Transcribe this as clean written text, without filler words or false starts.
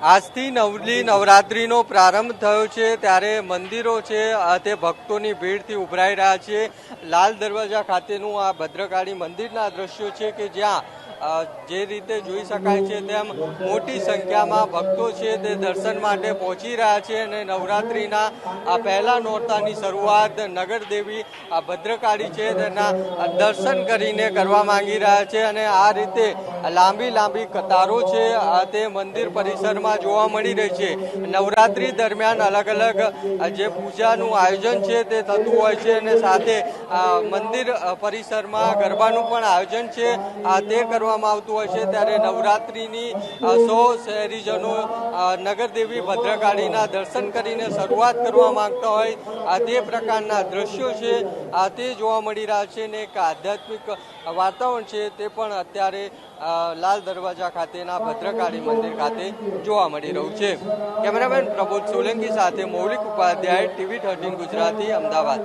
આજથી નવલી નવરાત્રીનો પ્રારંભ થયો છે ત્યારે મંદિરો છે તે ભક્તોની ભીડથી ઉભરાઈ રહ્યા છે। લાલ દરવાજા ખાતેનું આ ભદ્રકાળી મંદિરના દ્રશ્યો છે કે જ્યાં જે રીતે જોઈ શકાય છે તેમ મોટી સંખ્યામાં ભક્તો છે તે દર્શન માટે પહોંચી રહ્યા છે અને નવરાત્રીના આ પહેલા નોરતાની શરૂઆત નગરદેવી આ ભદ્રકાળી છે તેના દર્શન કરીને કરવા માંગી રહ્યા છે અને આ રીતે લાંબી લાંબી કતારો છે તે મંદિર પરિસરમાં જોવા મળી રહી છે। નવરાત્રી દરમિયાન અલગ અલગ જે પૂજાનું આયોજન છે તે થતું હોય છે અને સાથે મંદિર પરિસરમાં ગરબાનું પણ આયોજન છે તે કરવામાં આવતું હોય છે। ત્યારે નવરાત્રીની 100 શહેરીજનો નગરદેવી ભદ્રકાળીના દર્શન કરીને શરૂઆત કરવા માંગતા હોય તે પ્રકારના દ્રશ્યો છે તે જોવા મળી રહ્યા છે અને એક આધ્યાત્મિક વાતાવરણ છે તે પણ અત્યારે લાલ દરવાજા ખાતેના ભદ્રકાળી મંદિર ખાતે જોવા મળી રહ્યું છે। કેમેરામેન પ્રબોધ સોલંકી સાથે મૌલિક ઉપાધ્યાય, TV 13 ગુજરાતી, અમદાવાદ।